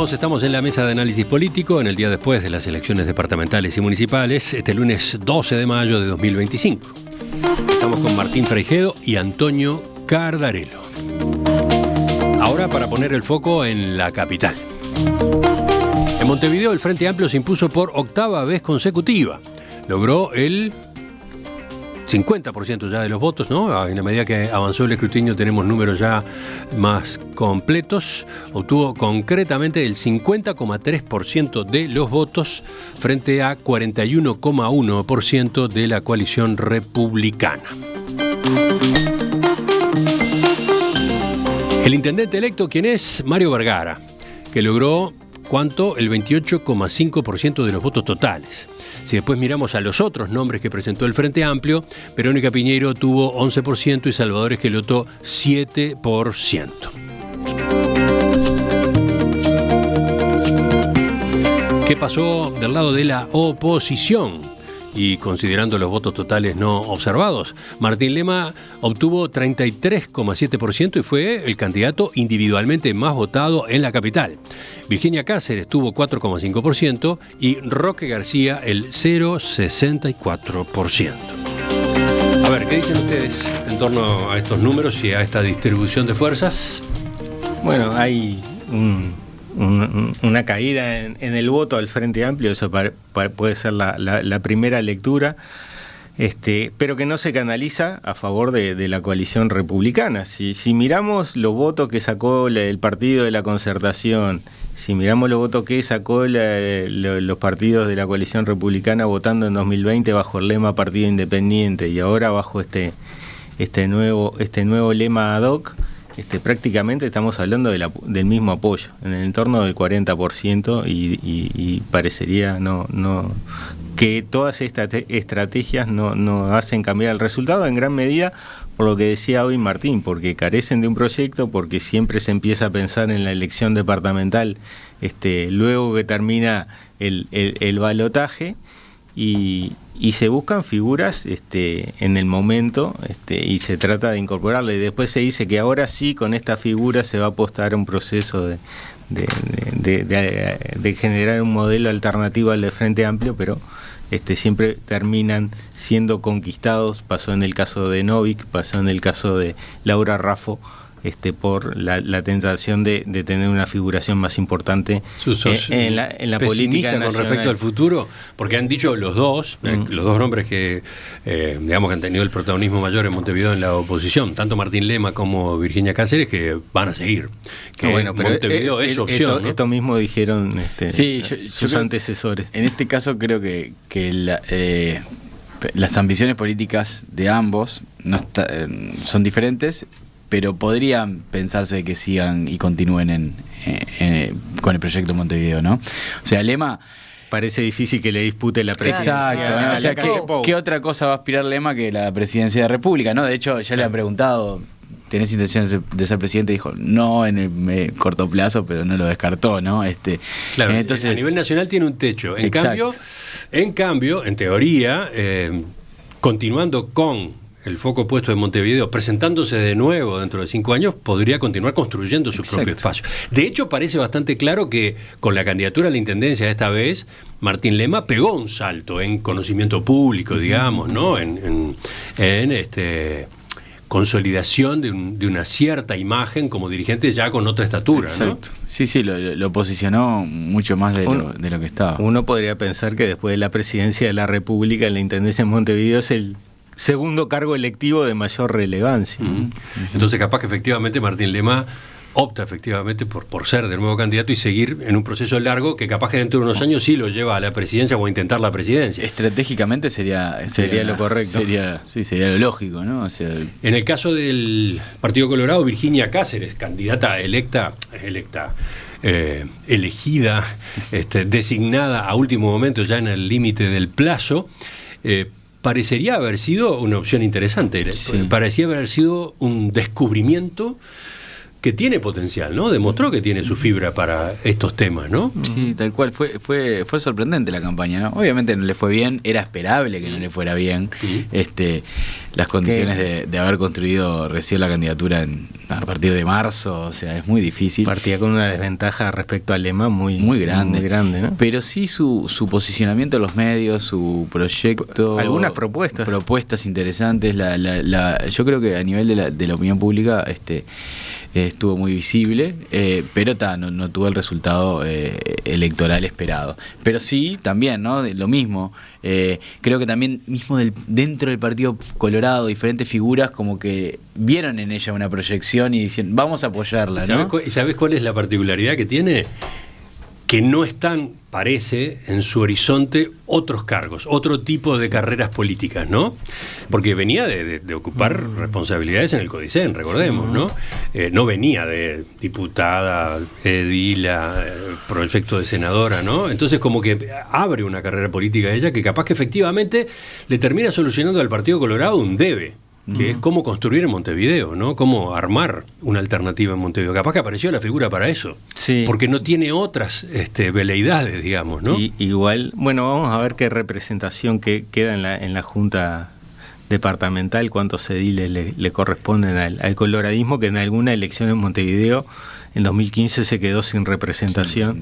Continuamos, estamos en la mesa de análisis político en el día después de las elecciones departamentales y municipales, este lunes 12 de mayo de 2025. Estamos con Martín Fraijedo y Antonio Cardarello. Ahora para poner el foco en la capital. En Montevideo el Frente Amplio se impuso por octava vez consecutiva. Logró el 50% ya de los votos, ¿no? En la medida que avanzó el escrutinio tenemos números ya más completos. Obtuvo concretamente el 50,3% de los votos frente a 41,1% de la coalición republicana. El intendente electo, ¿quién es? Mario Vergara, que logró, ¿cuánto? El 28,5% de los votos totales. Si después miramos a los otros nombres que presentó el Frente Amplio, Verónica Piñeiro tuvo 11% y Salvador Esqueloto 7%. ¿Qué pasó del lado de la oposición? Y considerando los votos totales no observados, Martín Lema obtuvo 33,7% y fue el candidato individualmente más votado en la capital. Virginia Cáceres tuvo 4,5% y Roque García el 0,64%. A ver, ¿qué dicen ustedes en torno a estos números y a esta distribución de fuerzas? Bueno, hay una caída en el voto al Frente Amplio, eso puede ser la primera lectura, pero que no se canaliza a favor de la coalición republicana. Si miramos los votos que sacó el Partido de la Concertación, si miramos los votos que sacó los partidos de la coalición republicana votando en 2020 bajo el lema Partido Independiente y ahora bajo este nuevo lema ad hoc, prácticamente estamos hablando del mismo apoyo, en el entorno del 40%, y parecería que todas estas estrategias no hacen cambiar el resultado en gran medida por lo que decía hoy Martín, porque carecen de un proyecto, porque siempre se empieza a pensar en la elección departamental luego que termina el balotaje. Y se buscan figuras en el momento y se trata de incorporarle. Y después se dice que ahora sí, con esta figura se va a apostar a un proceso de generar un modelo alternativo al de Frente Amplio, pero siempre terminan siendo conquistados. Pasó en el caso de Novik, pasó en el caso de Laura Raffo, por la tentación de tener una figuración más importante en la política nacional. Con respecto al futuro, porque han dicho los dos nombres que digamos que han tenido el protagonismo mayor en Montevideo en la oposición, tanto Martín Lema como Virginia Cáceres, que van a seguir, que Montevideo es su opción, ¿no? Esto mismo dijeron sus antecesores. En este caso creo que las ambiciones políticas de ambos son diferentes, pero podrían pensarse que sigan y continúen con el proyecto Montevideo, ¿no? O sea, Lema... Parece difícil que le dispute la presidencia. Exacto, ¿no? O sea, ¿qué otra cosa va a aspirar Lema que la presidencia de la República, ¿no? De hecho, ya le han preguntado, ¿tenés intención de ser presidente? Dijo, no, en el corto plazo, pero no lo descartó, ¿no? Claro, entonces, a nivel nacional tiene un techo. En cambio, en teoría, continuando con el foco puesto en Montevideo, presentándose de nuevo dentro de 5 años, podría continuar construyendo su propio espacio. De hecho, parece bastante claro que con la candidatura a la intendencia esta vez, Martín Lema pegó un salto en conocimiento público, digamos, ¿no? En consolidación de una cierta imagen como dirigente ya con otra estatura, ¿no? Sí, lo posicionó mucho más de lo que estaba. Uno podría pensar que después de la presidencia de la República, la intendencia en Montevideo es el segundo cargo electivo de mayor relevancia. Entonces capaz que efectivamente Martín Lema opta efectivamente por ser de nuevo candidato y seguir en un proceso largo que capaz que dentro de unos años sí lo lleva a la presidencia o a intentar la presidencia. Estratégicamente sería lo correcto. Sería lo lógico, ¿no? O sea, en el caso del Partido Colorado, Virginia Cáceres, candidata elegida, designada a último momento ya en el límite del plazo, parecería haber sido una opción interesante. Sí. Parecía haber sido un descubrimiento que tiene potencial, ¿no? Demostró que tiene su fibra para estos temas, ¿no? Sí, tal cual. Fue sorprendente la campaña, ¿no? Obviamente no le fue bien, era esperable que no le fuera bien. Las condiciones de haber construido recién la candidatura a partir de marzo, o sea, es muy difícil. Partía con una desventaja respecto al Lema muy grande, ¿no? Pero sí su posicionamiento en los medios, su proyecto. Algunas propuestas interesantes. Yo creo que a nivel de la opinión pública estuvo muy visible, pero no tuvo el resultado electoral esperado. Pero sí, también, ¿no? Lo mismo. Creo que también mismo dentro del Partido Colorado, diferentes figuras como que vieron en ella una proyección y dicen, vamos a apoyarla, ¿no? ¿Y sabes cuál es la particularidad que tiene? Que no están, parece, en su horizonte otros cargos, otro tipo de carreras políticas, ¿no? Porque venía de ocupar responsabilidades en el Codicen, recordemos, ¿no? No venía de diputada, edila, proyecto de senadora, ¿no? Entonces como que abre una carrera política a ella que capaz que efectivamente le termina solucionando al Partido Colorado un debe, que es cómo construir en Montevideo, ¿no? Cómo armar una alternativa en Montevideo. Capaz que apareció la figura para eso. Sí. Porque no tiene otras veleidades, digamos, ¿no? Igual, bueno, vamos a ver qué representación queda en la Junta Departamental, cuántos ediles le corresponden al coloradismo, que en alguna elección en Montevideo en 2015 se quedó sin representación.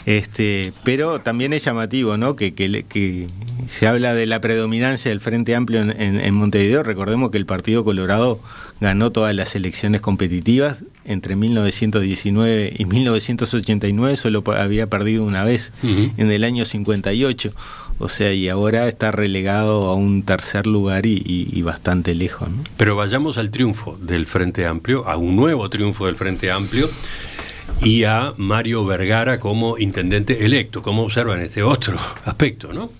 Sí. Pero también es llamativo, ¿no? Que se habla de la predominancia del Frente Amplio en Montevideo. Recordemos que el Partido Colorado ganó todas las elecciones competitivas. Entre 1919 y 1989 solo había perdido una vez, en el año 58. O sea, y ahora está relegado a un tercer lugar y bastante lejos, ¿no? Pero vayamos al triunfo del Frente Amplio, a un nuevo triunfo del Frente Amplio y a Mario Vergara como intendente electo. ¿Cómo observan este otro aspecto, no?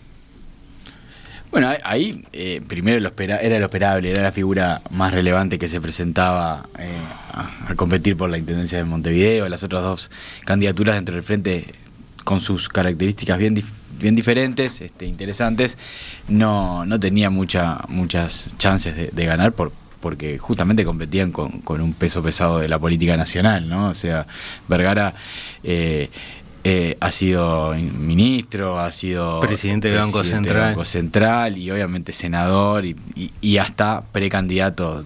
Bueno, ahí primero era lo esperable, era la figura más relevante que se presentaba a competir por la intendencia de Montevideo. Las otras dos candidaturas dentro del Frente, con sus características bien diferentes, interesantes, no tenía muchas chances de ganar porque justamente competían con un peso pesado de la política nacional, ¿no? O sea, Vergara ha sido ministro, ha sido presidente del Banco Central y obviamente senador y hasta precandidato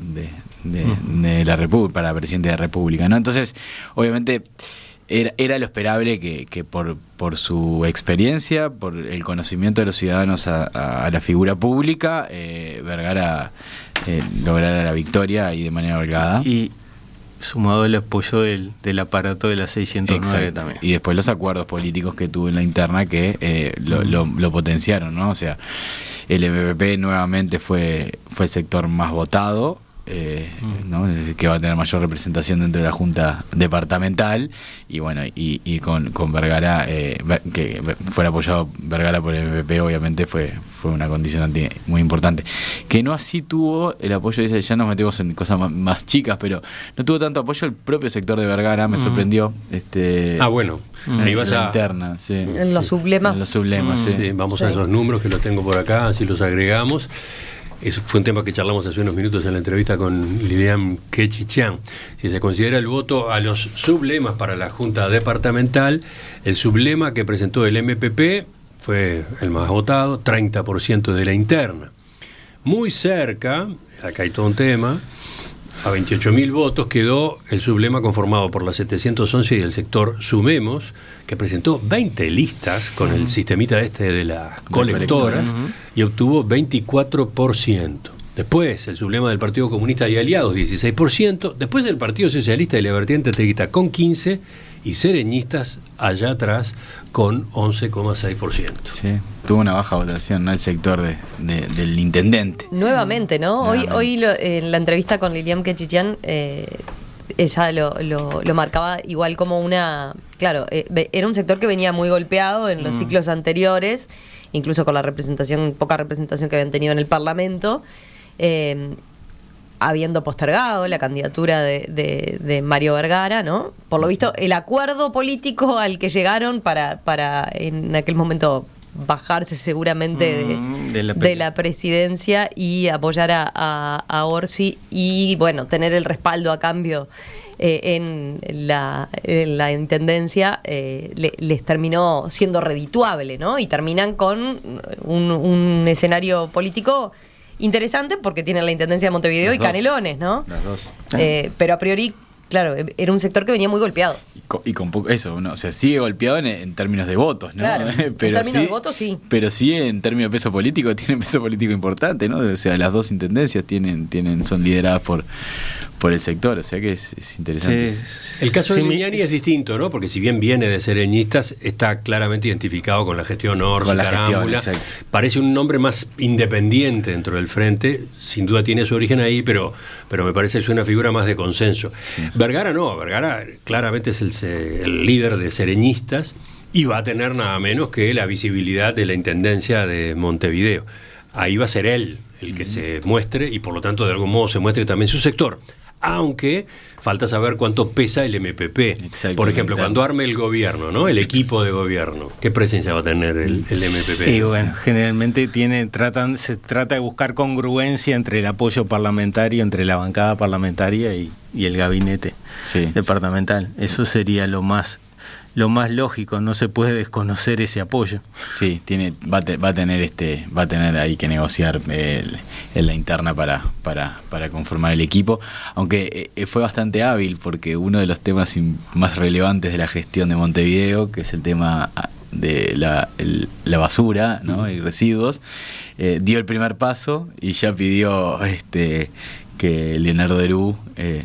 de la República, para presidente de la República, ¿no? Entonces, obviamente era lo esperable que por su experiencia, por el conocimiento de los ciudadanos a la figura pública, Vergara lograra la victoria y de manera holgada. Y sumado el apoyo del aparato de la 609. Exacto. También. Y después los acuerdos políticos que tuvo en la interna que lo potenciaron, ¿no? O sea, el MPP nuevamente fue el sector más votado, ¿no? Que va a tener mayor representación dentro de la Junta Departamental, y bueno, y con Vergara, que fuera apoyado Vergara por el MPP, obviamente fue una condicionante muy importante, que no así tuvo el apoyo. Ya nos metemos en cosas más chicas, pero no tuvo tanto apoyo el propio sector de Vergara. Me sorprendió bueno, ahí vas la interna, sí. En los sublemas. En los sublemas, sí. Sí, vamos a esos números que los tengo por acá, así los agregamos. Eso fue un tema que charlamos hace unos minutos en la entrevista con Lilian Kechichian. Si se considera el voto a los sublemas para la Junta Departamental, el sublema que presentó el MPP fue el más votado, 30% de la interna. Muy cerca, acá hay todo un tema, a 28.000 votos quedó el sublema conformado por la 711 y el sector Sumemos, que presentó 20 listas con el sistemita de las colectoras y obtuvo 24%. Después el sublema del Partido Comunista y Aliados, 16%. Después el Partido Socialista y la vertiente teguita con 15%. Y Sereñistas allá atrás con 11,6%. Sí, tuvo una baja votación, ¿no? El sector del intendente. Nuevamente, ¿no? Nuevamente. Hoy en la entrevista con Lilian Kechichian, ella lo marcaba igual como una... Claro, era un sector que venía muy golpeado en los ciclos anteriores, incluso con la poca representación que habían tenido en el Parlamento, habiendo postergado la candidatura de Mario Vergara, ¿no? Por lo visto, el acuerdo político al que llegaron para en aquel momento bajarse seguramente de la presidencia y apoyar a Orsi y, bueno, tener el respaldo a cambio en la intendencia les terminó siendo redituable, ¿no? Y terminan con un escenario político interesante porque tienen la intendencia de Montevideo y Canelones, ¿no? Las dos. Pero a priori, claro, era un sector que venía muy golpeado. Y con poco, eso, ¿no? O sea, sigue golpeado en términos de votos, ¿no? Claro, pero en términos de votos, sí. Pero sí, en términos de peso político, tienen peso político importante, ¿no? O sea, las dos intendencias son lideradas por el sector, o sea que es interesante. Sí. El caso de Lignani es distinto, ¿no? Porque si bien viene de sereñistas, está claramente identificado con la gestión Orsi, Carámbula. Parece un nombre más independiente dentro del frente, sin duda tiene su origen ahí, pero me parece que es una figura más de consenso. Sí. Vergara claramente es el líder de sereñistas y va a tener nada menos que la visibilidad de la intendencia de Montevideo. Ahí va a ser él el que se muestre y por lo tanto de algún modo se muestre también su sector. Aunque falta saber cuánto pesa el MPP. Por ejemplo, cuando arme el gobierno, ¿no? El equipo de gobierno, ¿qué presencia va a tener el MPP? Sí, bueno, generalmente se trata de buscar congruencia entre el apoyo parlamentario, entre la bancada parlamentaria y el gabinete departamental. Eso sería lo más lógico, no se puede desconocer ese apoyo. Sí, va a tener ahí que negociar en la interna para conformar el equipo, aunque fue bastante hábil porque uno de los temas más relevantes de la gestión de Montevideo, que es el tema de la basura, ¿no? Y residuos, dio el primer paso y ya pidió que Leonardo Derú,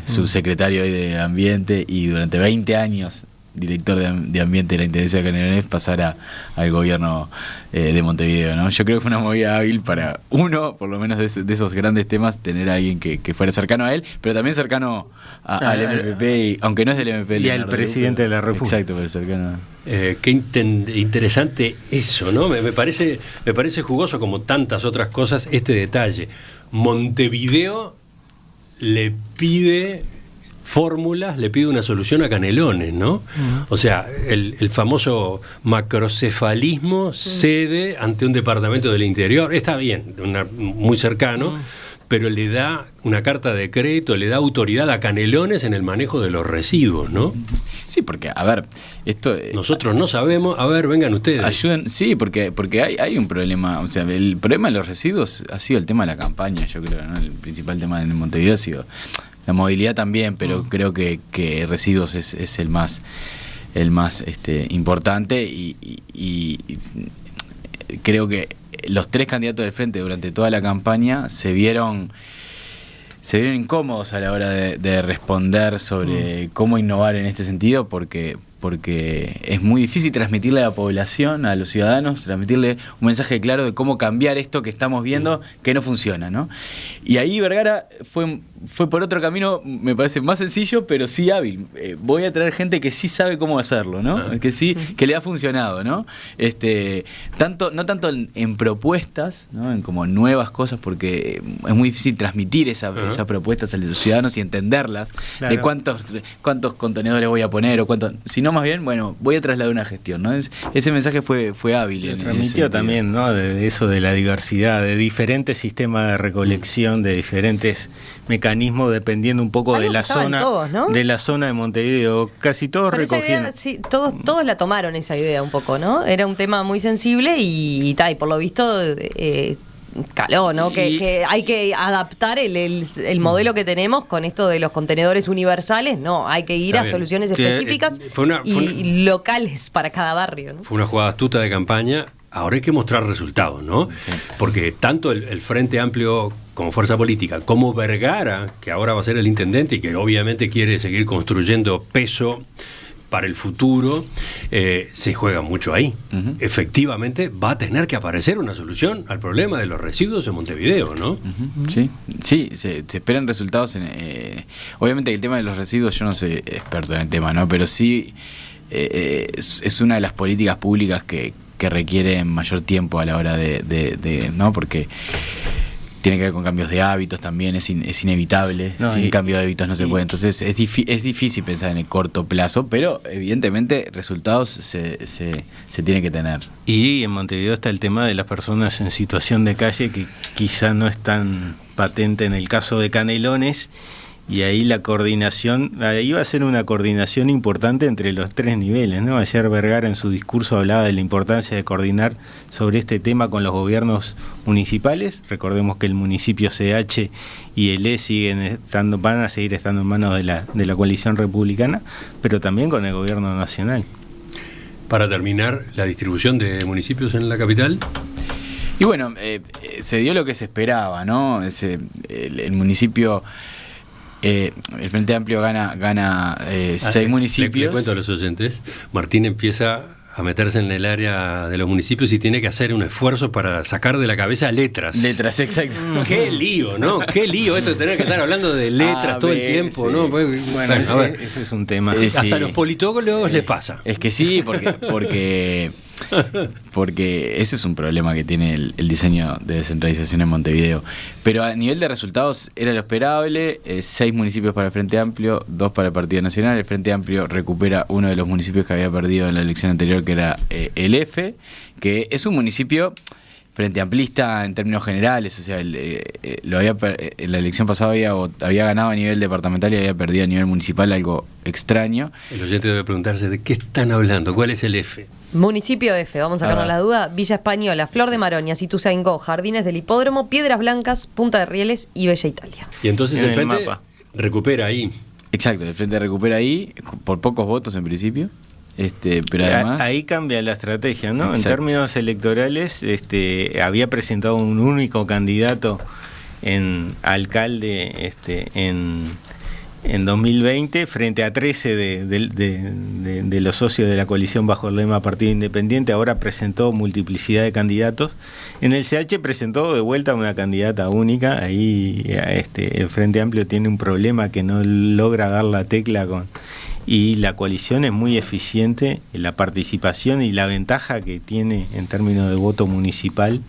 subsecretario de Ambiente y durante 20 años director de Ambiente de la Intendencia de Canelones, pasara al gobierno de Montevideo, ¿no? Yo creo que fue una movida hábil para uno, por lo menos de esos grandes temas, tener a alguien que fuera cercano a él, pero también cercano al MPP, aunque no es del MPP. Y al presidente de la República. Exacto, pero cercano. Qué interesante eso, ¿no? Me parece jugoso, como tantas otras cosas, este detalle. Montevideo le pide fórmulas, le pide una solución a Canelones, ¿no? O sea, el famoso macrocefalismo cede ante un departamento del interior. Está bien, muy cercano, pero le da una carta de crédito, le da autoridad a Canelones en el manejo de los residuos, ¿no? Sí, porque, a ver, esto... Nosotros no sabemos, a ver, vengan ustedes. Ayuden, sí, porque hay un problema, o sea, el problema de los residuos ha sido el tema de la campaña, yo creo, ¿no? El principal tema en Montevideo ha sido... La movilidad también, pero creo que residuos es el más importante y creo que los tres candidatos del frente durante toda la campaña se vieron incómodos a la hora de responder sobre cómo innovar en este sentido, porque es muy difícil transmitirle a la población, a los ciudadanos, transmitirle un mensaje claro de cómo cambiar esto que estamos viendo que no funciona, ¿no? Y ahí Vergara fue por otro camino, me parece más sencillo, pero sí hábil. Voy a traer gente que sí sabe cómo hacerlo, ¿no? Que le ha funcionado, ¿no? No tanto en propuestas, ¿no? En como nuevas cosas, porque es muy difícil transmitir esas propuestas a los ciudadanos y entenderlas, de cuántos contenedores voy a poner o cuántos, sino más bien, bueno, voy a trasladar una gestión, ¿no? Ese mensaje fue hábil. Transmitió también, ¿no? De eso de la diversidad, de diferentes sistemas de recolección, de diferentes mecanismos dependiendo un poco de la zona, todos, ¿no? De la zona de Montevideo. Casi todos recogieron. Sí, todos la tomaron esa idea un poco, ¿no? Era un tema muy sensible y por lo visto caló, ¿no? Que hay que adaptar el modelo que tenemos con esto de los contenedores universales. No, hay que ir a soluciones específicas y locales para cada barrio, ¿no? Fue una jugada astuta de campaña. Ahora hay que mostrar resultados, ¿no? Sí. Porque tanto el Frente Amplio como fuerza política, como Vergara, que ahora va a ser el intendente y que obviamente quiere seguir construyendo peso para el futuro, se juega mucho ahí. Efectivamente va a tener que aparecer una solución al problema de los residuos en Montevideo, ¿no? Sí, se esperan resultados. Obviamente el tema de los residuos, yo no soy experto en el tema, ¿no? Pero sí es una de las políticas públicas que requieren mayor tiempo a la hora de ¿no? Porque tiene que ver con cambios de hábitos también, es inevitable, sin cambio de hábitos no se puede. Entonces es difícil pensar en el corto plazo, pero evidentemente resultados se tiene que tener. Y en Montevideo está el tema de las personas en situación de calle, que quizá no es tan patente en el caso de Canelones, y ahí la coordinación, ahí va a ser una coordinación importante entre los 3 niveles, ¿no? Ayer Vergara en su discurso hablaba de la importancia de coordinar sobre este tema con los gobiernos municipales. Recordemos que el municipio CH y el E van a seguir estando en manos de la coalición republicana, pero también con el gobierno nacional. Para terminar, la distribución de municipios en la capital. Y bueno, se dio lo que se esperaba, ¿no? El municipio, el Frente Amplio gana 6 municipios. Le cuento a los oyentes, Martín empieza a meterse en el área de los municipios y tiene que hacer un esfuerzo para sacar de la cabeza letras. Letras, exacto. Qué lío, ¿no? Qué lío esto de tener que estar hablando de letras todo el tiempo, ¿no? Bueno, ese es un tema. Hasta a los politólogos les pasa. Es que sí, porque ese es un problema que tiene el diseño de descentralización en Montevideo. Pero a nivel de resultados era lo esperable, 6 municipios para el Frente Amplio, 2 para el Partido Nacional. El Frente Amplio recupera uno de los municipios que había perdido en la elección anterior, que era el F, que es un municipio frente amplista en términos generales, o sea, en la elección pasada había ganado a nivel departamental y había perdido a nivel municipal, algo extraño. El oyente debe preguntarse de qué están hablando, ¿cuál es el F? Municipio F, vamos a sacarnos la duda. Villa Española, Flor de Maroñas, Ituzaingó, Jardines del Hipódromo, Piedras Blancas, Punta de Rieles y Bella Italia. Y entonces el Frente recupera ahí. Exacto, el Frente recupera ahí, por pocos votos en principio. Pero además ahí cambia la estrategia, ¿no? Exacto. En términos electorales, había presentado un único candidato en alcalde en 2020 frente a 13 de los socios de la coalición bajo el lema Partido Independiente. Ahora presentó multiplicidad de candidatos. En el CH presentó de vuelta una candidata única. Ahí el Frente Amplio tiene un problema que no logra dar la tecla y la coalición es muy eficiente en la participación, y la ventaja que tiene en términos de voto municipal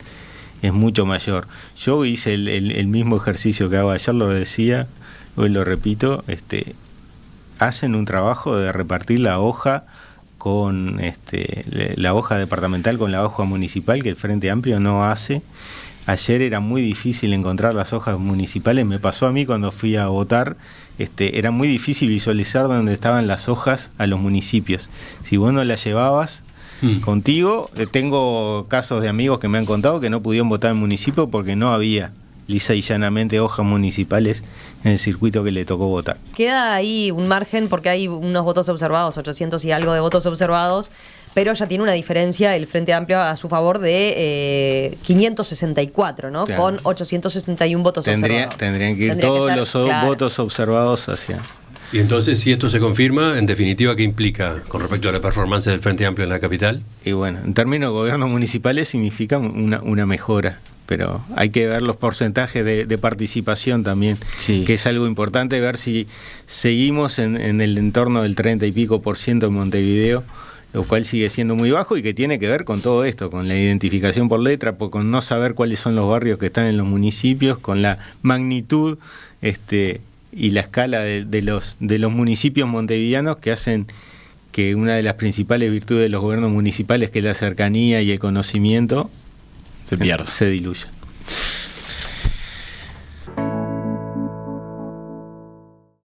es mucho mayor. Yo hice el mismo ejercicio que hago ayer, lo decía, hoy lo repito, hacen un trabajo de repartir la hoja con la hoja departamental con la hoja municipal, que el Frente Amplio no hace. Ayer era muy difícil encontrar las hojas municipales, me pasó a mí cuando fui a votar. Era muy difícil visualizar dónde estaban las hojas a los municipios. Si vos no las llevabas contigo, tengo casos de amigos que me han contado que no pudieron votar en el municipio porque no había lisa y llanamente hojas municipales en el circuito que le tocó votar. Queda ahí un margen porque hay unos votos observados, 800 y algo de votos observados, pero ya tiene una diferencia el Frente Amplio a su favor de 564, ¿no? Claro. Con 861 votos observados. Tendrían que ir todos los votos observados hacia... Y entonces, si esto se confirma, en definitiva, ¿qué implica con respecto a la performance del Frente Amplio en la capital? Y bueno, en términos de gobiernos municipales significa una mejora, pero hay que ver los porcentajes de participación también, sí, que es algo importante, ver si seguimos en el entorno del 30 y pico % en Montevideo, lo cual sigue siendo muy bajo y que tiene que ver con todo esto, con la identificación por letra, con no saber cuáles son los barrios que están en los municipios, con la magnitud y la escala de los municipios montevideanos, que hacen que una de las principales virtudes de los gobiernos municipales, que es la cercanía y el conocimiento, se diluya.